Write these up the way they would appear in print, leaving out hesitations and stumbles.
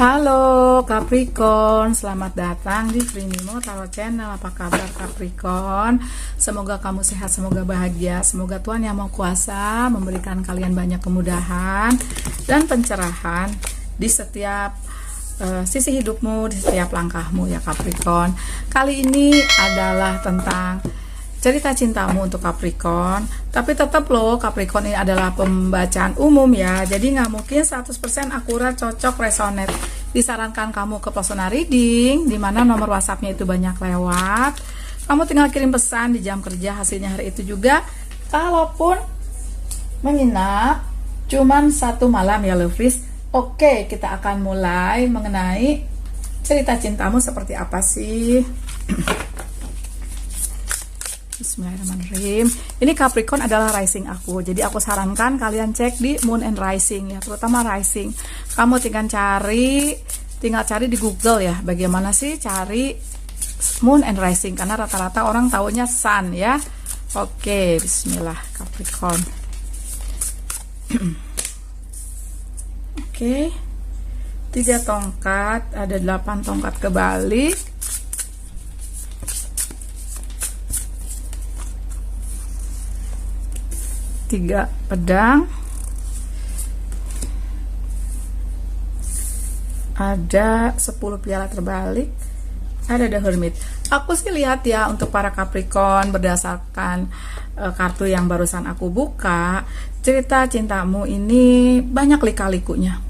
Halo Capricorn, selamat datang di Frinimo Tarot Channel. Apa kabar Capricorn? Semoga kamu sehat, semoga bahagia. Semoga Tuhan Yang Maha Kuasa memberikan kalian banyak kemudahan dan pencerahan di setiap sisi hidupmu, di setiap langkahmu ya Capricorn. Kali ini adalah tentang cerita cintamu untuk Capricorn, tapi tetap loh Capricorn ini adalah pembacaan umum ya, jadi nggak mungkin 100% akurat, cocok, resonate. Disarankan kamu ke personal reading, dimana nomor WhatsAppnya itu banyak lewat. Kamu tinggal kirim pesan di jam kerja, hasilnya hari itu juga. Kalaupun menginap cuman 1 malam ya Lovis. Oke, kita akan mulai mengenai cerita cintamu seperti apa sih. Bismillahirrahmanirrahim. Ini Capricorn adalah rising aku. Jadi aku sarankan kalian cek di Moon and Rising ya, terutama rising. Kamu tinggal cari di Google ya, bagaimana sih cari Moon and Rising, karena rata-rata orang taunya Sun ya. Oke, bismillah Capricorn. Oke. 3 tongkat, ada 8 tongkat kebalik. 3 pedang, ada 10 piala terbalik, ada The Hermit. Aku sih lihat ya, untuk para Capricorn berdasarkan kartu yang barusan aku buka, cerita cintamu ini banyak lika-likunya.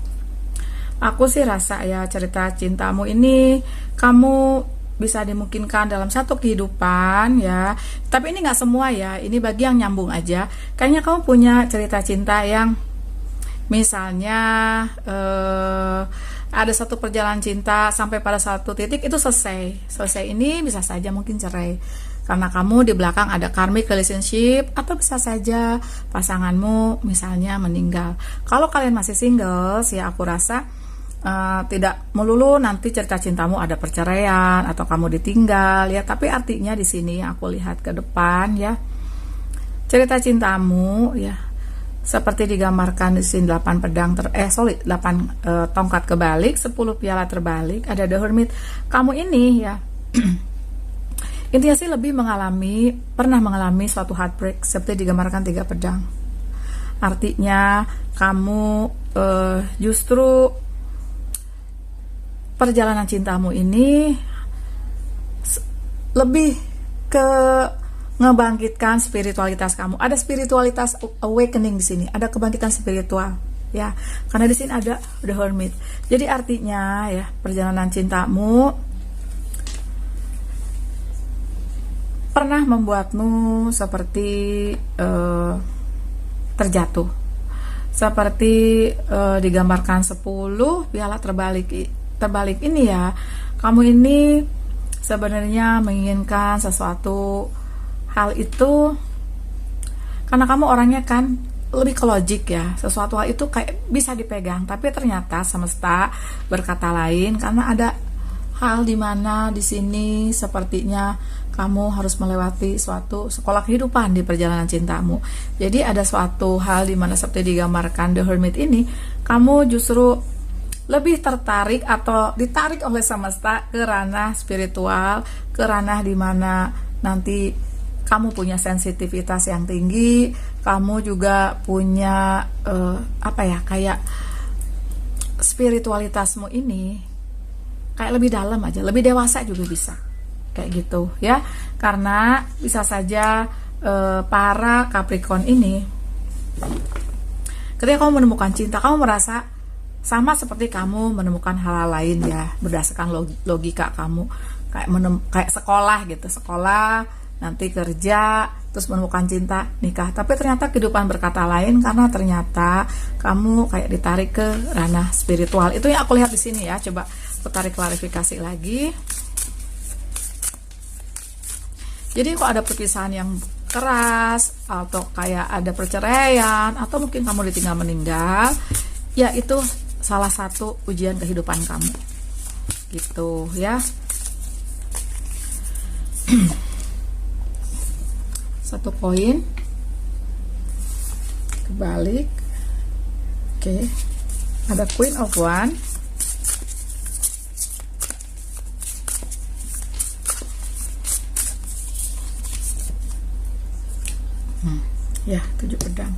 Aku sih rasa ya, cerita cintamu ini kamu bisa dimungkinkan dalam satu kehidupan ya, tapi ini nggak semua ya, ini bagi yang nyambung aja. Kayaknya kamu punya cerita cinta yang misalnya ada satu perjalanan cinta sampai pada satu titik itu selesai ini bisa saja mungkin cerai karena kamu di belakang ada karmic relationship, atau bisa saja pasanganmu misalnya meninggal. Kalau kalian masih single sih, aku rasa tidak melulu nanti cerita cintamu ada perceraian atau kamu ditinggal ya, tapi artinya di sini aku lihat ke depan ya, cerita cintamu ya seperti digambarkan di sini 8 pedang 8 tongkat kebalik, 10 piala terbalik, ada The Hermit. Kamu ini ya intinya sih lebih pernah mengalami suatu heartbreak seperti digambarkan 3 pedang. Artinya kamu justru perjalanan cintamu ini lebih ke ngebangkitkan spiritualitas kamu. Ada spiritualitas awakening di sini, ada kebangkitan spiritual ya. Karena di sini ada The Hermit. Jadi artinya ya, perjalanan cintamu pernah membuatmu seperti terjatuh. Seperti digambarkan 10 piala terbalik ini ya, kamu ini sebenarnya menginginkan sesuatu hal itu karena kamu orangnya kan lebih ke logik ya, sesuatu hal itu kayak bisa dipegang, tapi ternyata semesta berkata lain, karena ada hal dimana di sini sepertinya kamu harus melewati suatu sekolah kehidupan di perjalanan cintamu. Jadi ada suatu hal dimana seperti digambarkan The Hermit ini, kamu justru lebih tertarik atau ditarik oleh semesta ke ranah spiritual, ke ranah dimana nanti kamu punya sensitivitas yang tinggi, kamu juga punya kayak spiritualitasmu ini kayak lebih dalam aja, lebih dewasa juga bisa kayak gitu ya. Karena bisa saja para Capricorn ini ketika kamu menemukan cinta, kamu merasa sama seperti kamu menemukan hal-hal lain ya, berdasarkan logika kamu, kayak sekolah gitu, sekolah nanti kerja terus menemukan cinta, nikah, tapi ternyata kehidupan berkata lain, karena ternyata kamu kayak ditarik ke ranah spiritual. Itu yang aku lihat di sini ya. Coba aku tarik klarifikasi lagi. Jadi kok ada perpisahan yang keras, atau kayak ada perceraian, atau mungkin kamu ditinggal meninggal ya, itu salah satu ujian kehidupan kamu gitu ya. Satu koin kebalik. Oke. Ada Queen of Wands, Ya, 7 pedang.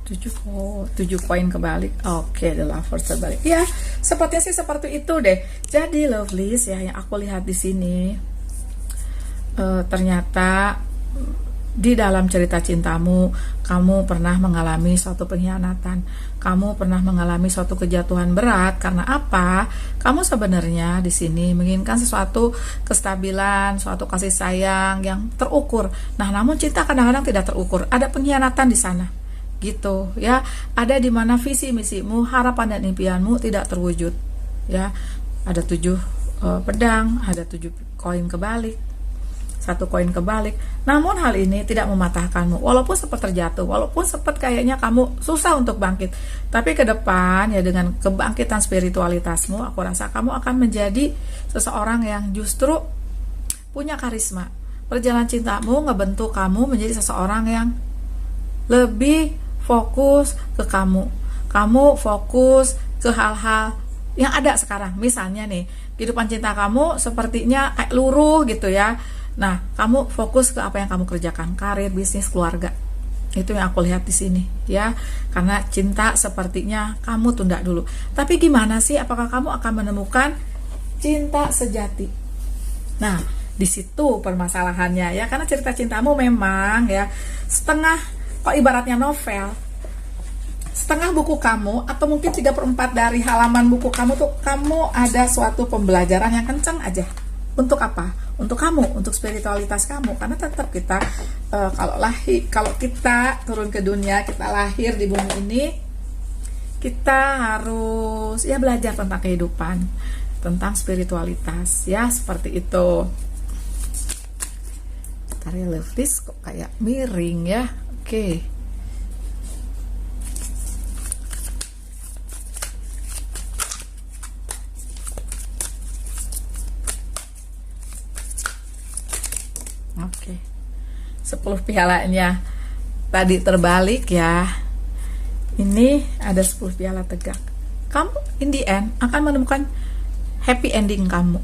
7 koin kebalik. Oke, the lovers terbalik. Ya, sepertinya sih seperti itu deh. Jadi lovelies ya, yang aku lihat di sini ternyata di dalam cerita cintamu, kamu pernah mengalami suatu pengkhianatan, kamu pernah mengalami suatu kejatuhan berat. Karena apa? Kamu sebenarnya di sini menginginkan sesuatu kestabilan, suatu kasih sayang yang terukur. Nah, namun cinta kadang-kadang tidak terukur. Ada pengkhianatan di sana, gitu ya. Ada di mana visi misimu, harapan dan impianmu tidak terwujud, ya. Ada 7 pedang, ada 7 koin kebalik, 1 koin kebalik. Namun hal ini tidak mematahkanmu, walaupun sempat terjatuh, walaupun sempat kayaknya kamu susah untuk bangkit. Tapi ke depan ya, dengan kebangkitan spiritualitasmu, aku rasa kamu akan menjadi seseorang yang justru punya karisma. Perjalanan cintamu ngebentuk kamu menjadi seseorang yang lebih fokus ke kamu. Kamu fokus ke hal-hal yang ada sekarang. Misalnya nih, kehidupan cinta kamu sepertinya kayak luruh gitu ya. Nah, kamu fokus ke apa yang kamu kerjakan, karir, bisnis, keluarga. Itu yang aku lihat di sini, ya. Karena cinta sepertinya kamu tunda dulu. Tapi gimana sih? Apakah kamu akan menemukan cinta sejati? Nah, di situ permasalahannya ya. Karena cerita cintamu memang ya setengah, kok ibaratnya novel, setengah buku kamu atau mungkin 3/4 dari halaman buku kamu tuh kamu ada suatu pembelajaran yang kencang aja. Untuk apa? Untuk kamu, untuk spiritualitas kamu. Karena tetap kita kalau kita turun ke dunia, kita lahir di bumi ini, kita harus ya belajar tentang kehidupan, tentang spiritualitas, ya seperti itu. Tari levis kok kayak miring ya. Oke. Oke, 10 pialanya tadi terbalik ya. Ini ada 10 piala tegak. Kamu in the end akan menemukan happy ending kamu.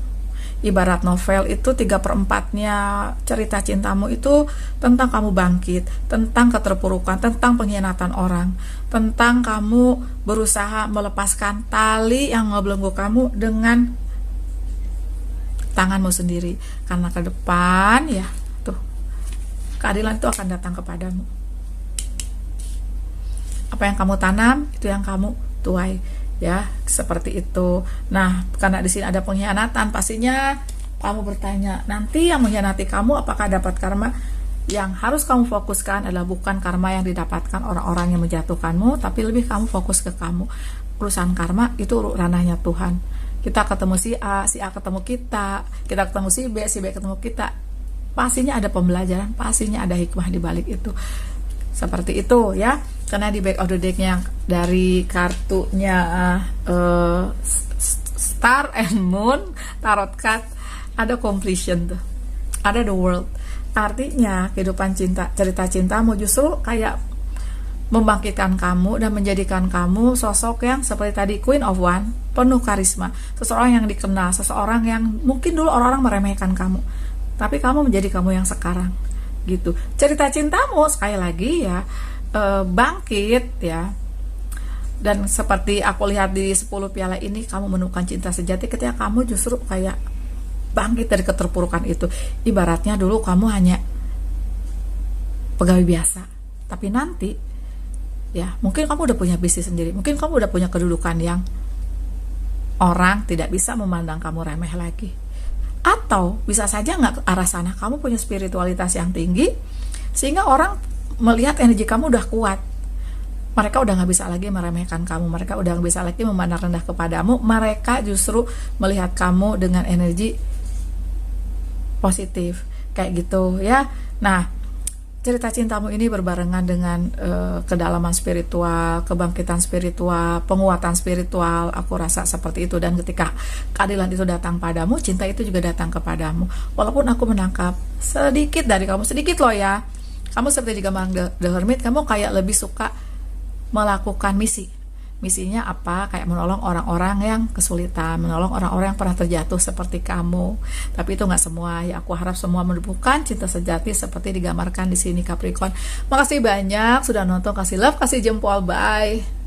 Ibarat novel itu 3/4-nya cerita cintamu itu tentang kamu bangkit, tentang keterpurukan, tentang pengkhianatan orang, tentang kamu berusaha melepaskan tali yang ngebelenggu kamu dengan tanganmu sendiri. Karena ke depan ya tuh, keadilan itu akan datang kepadamu. Apa yang kamu tanam, itu yang kamu tuai, ya seperti itu. Nah, karena di sini ada pengkhianatan, pastinya kamu bertanya, nanti yang mengkhianati kamu apakah dapat karma? Yang harus kamu fokuskan adalah bukan karma yang didapatkan orang-orang yang menjatuhkanmu, tapi lebih kamu fokus ke kamu. Urusan karma itu ranahnya Tuhan. Kita ketemu si A ketemu kita ketemu si B ketemu kita. Pastinya ada pembelajaran, pastinya ada hikmah di balik itu. Seperti itu ya. Karena di back of the deck-nya dari kartunya Star and Moon Tarot card, ada completion tuh. Ada the world. Artinya kehidupan cinta, cerita cintamu justru kayak membangkitkan kamu dan menjadikan kamu sosok yang seperti tadi Queen of Wands, penuh karisma, seseorang yang dikenal, seseorang yang mungkin dulu orang-orang meremehkan kamu, tapi kamu menjadi kamu yang sekarang gitu. Cerita cintamu sekali lagi ya bangkit ya. Dan seperti aku lihat di 10 piala ini, kamu menemukan cinta sejati ketika kamu justru kayak bangkit dari keterpurukan itu. Ibaratnya dulu kamu hanya pegawai biasa, tapi nanti ya mungkin kamu udah punya bisnis sendiri, mungkin kamu udah punya kedudukan yang orang tidak bisa memandang kamu remeh lagi. Atau bisa saja nggak ke arah sana, kamu punya spiritualitas yang tinggi sehingga orang melihat energi kamu udah kuat. Mereka udah nggak bisa lagi meremehkan kamu, mereka udah nggak bisa lagi memandang rendah kepadamu, mereka justru melihat kamu dengan energi positif kayak gitu ya. Nah, cerita cintamu ini berbarengan dengan kedalaman spiritual, kebangkitan spiritual, penguatan spiritual. Aku rasa seperti itu. Dan ketika keadilan itu datang padamu, cinta itu juga datang kepadamu. Walaupun aku menangkap sedikit dari kamu, sedikit loh ya, kamu seperti di gambar The Hermit, kamu kayak lebih suka melakukan misi. Misinya apa? Kayak menolong orang-orang yang kesulitan, menolong orang-orang yang pernah terjatuh seperti kamu. Tapi itu nggak semua ya. Aku harap semua menemukan cinta sejati seperti digambarkan di sini Capricorn. Makasih banyak sudah nonton, kasih love, kasih jempol, bye.